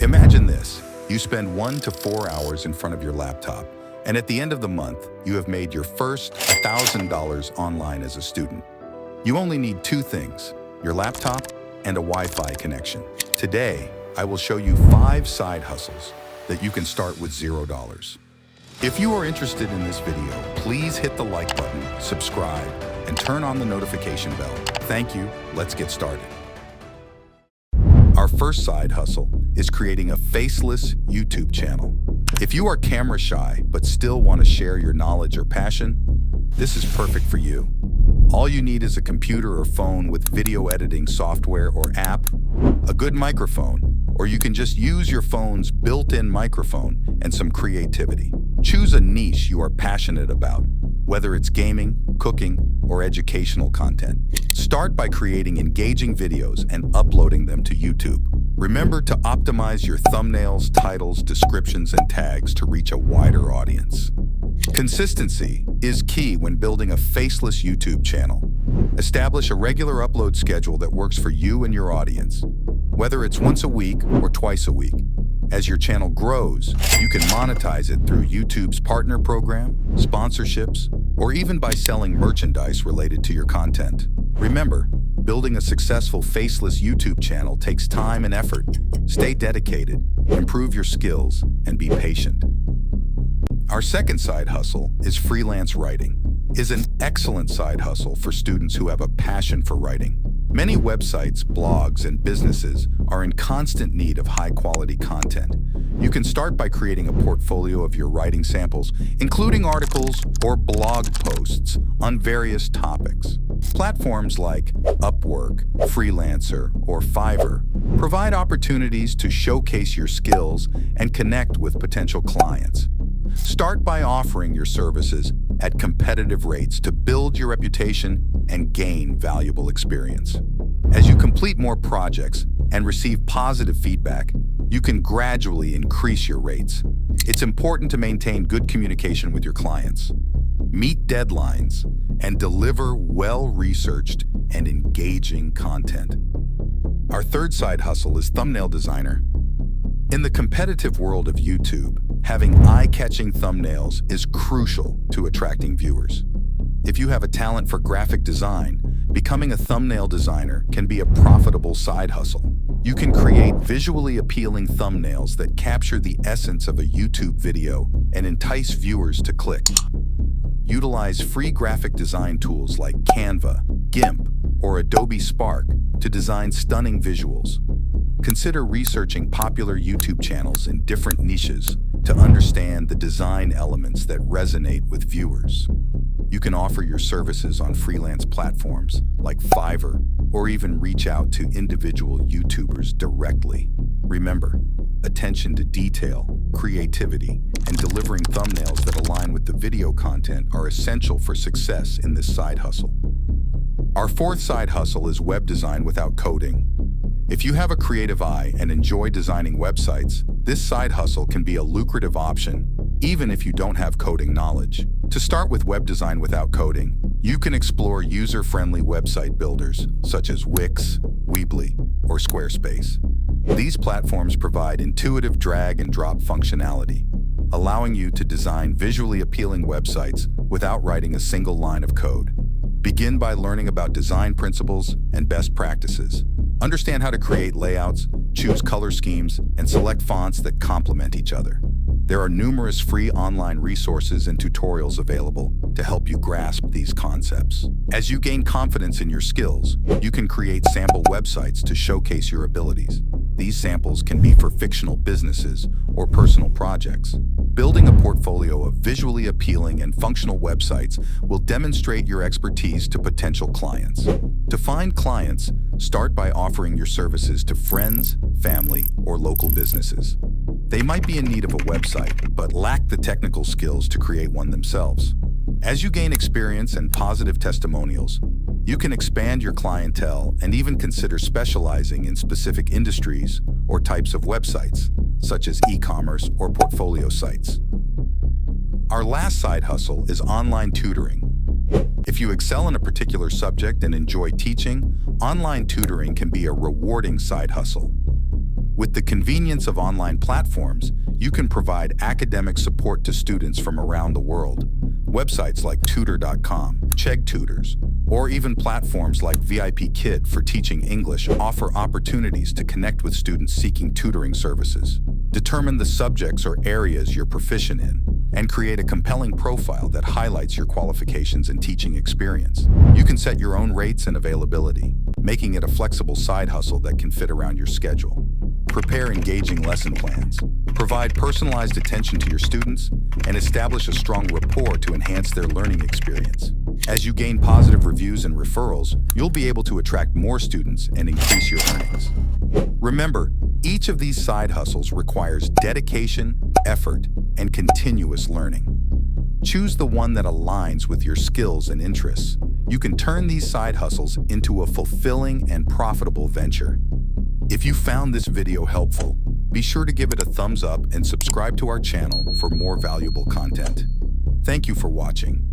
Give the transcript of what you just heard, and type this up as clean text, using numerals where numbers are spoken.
Imagine this. You spend 1 to 4 hours in front of your laptop, and at the end of the month, you have made your first $1,000 online as a student. You only need 2 things, your laptop and a Wi-Fi connection. Today, I will show you 5 side hustles that you can start with $0. If you are interested in this video, please hit the like button, subscribe, and turn on the notification bell. Thank you. Let's get started. Our first side hustle is creating a faceless YouTube channel. If you are camera shy but still want to share your knowledge or passion, this is perfect for you. All you need is a computer or phone with video editing software or app, a good microphone, or you can just use your phone's built-in microphone and some creativity. Choose a niche you are passionate about, whether it's gaming, cooking, or educational content. Start by creating engaging videos and uploading them to YouTube. Remember to optimize your thumbnails, titles, descriptions, and tags to reach a wider audience. Consistency is key when building a faceless YouTube channel. Establish a regular upload schedule that works for you and your audience, whether it's once a week or twice a week. As your channel grows, you can monetize it through YouTube's partner program, sponsorships, or even by selling merchandise related to your content. Remember, building a successful faceless YouTube channel takes time and effort. Stay dedicated, improve your skills, and be patient. Our second side hustle is freelance writing. Is an excellent side hustle for students who have a passion for writing. Many websites, blogs, and businesses are in constant need of high-quality content. You can start by creating a portfolio of your writing samples, including articles or blog posts on various topics. Platforms like Upwork, Freelancer, or Fiverr provide opportunities to showcase your skills and connect with potential clients. Start by offering your services at competitive rates to build your reputation and gain valuable experience. As you complete more projects and receive positive feedback, you can gradually increase your rates. It's important to maintain good communication with your clients. Meet deadlines and deliver well-researched and engaging content. Our third side hustle is thumbnail designer. In the competitive world of YouTube, having eye-catching thumbnails is crucial to attracting viewers. If you have a talent for graphic design, becoming a thumbnail designer can be a profitable side hustle. You can create visually appealing thumbnails that capture the essence of a YouTube video and entice viewers to click. Utilize free graphic design tools like Canva, GIMP, or Adobe Spark to design stunning visuals. Consider researching popular YouTube channels in different niches to understand the design elements that resonate with viewers. You can offer your services on freelance platforms like Fiverr, or even reach out to individual YouTubers directly. Remember, attention to detail, creativity, and delivering thumbnails that align with the video content are essential for success in this side hustle. Our fourth side hustle is web design without coding. If you have a creative eye and enjoy designing websites, this side hustle can be a lucrative option, even if you don't have coding knowledge. To start with web design without coding, you can explore user-friendly website builders such as Wix, Weebly, or Squarespace. These platforms provide intuitive drag-and-drop functionality, allowing you to design visually appealing websites without writing a single line of code. Begin by learning about design principles and best practices. Understand how to create layouts, choose color schemes, and select fonts that complement each other. There are numerous free online resources and tutorials available to help you grasp these concepts. As you gain confidence in your skills, you can create sample websites to showcase your abilities. These samples can be for fictional businesses or personal projects. Building a portfolio of visually appealing and functional websites will demonstrate your expertise to potential clients. To find clients, start by offering your services to friends, family, or local businesses. They might be in need of a website, but lack the technical skills to create one themselves. As you gain experience and positive testimonials, you can expand your clientele and even consider specializing in specific industries or types of websites, such as e-commerce or portfolio sites. Our last side hustle is online tutoring. If you excel in a particular subject and enjoy teaching, online tutoring can be a rewarding side hustle. With the convenience of online platforms, you can provide academic support to students from around the world. Websites like tutor.com, Chegg Tutors, or even platforms like VIP Kid for teaching English offer opportunities to connect with students seeking tutoring services. Determine the subjects or areas you're proficient in, and create a compelling profile that highlights your qualifications and teaching experience. You can set your own rates and availability, making it a flexible side hustle that can fit around your schedule. Prepare engaging lesson plans, provide personalized attention to your students, and establish a strong rapport to enhance their learning experience. As you gain positive reviews and referrals, you'll be able to attract more students and increase your earnings. Remember, each of these side hustles requires dedication, effort, and continuous learning. Choose the one that aligns with your skills and interests. You can turn these side hustles into a fulfilling and profitable venture. If you found this video helpful, be sure to give it a thumbs up and subscribe to our channel for more valuable content. Thank you for watching.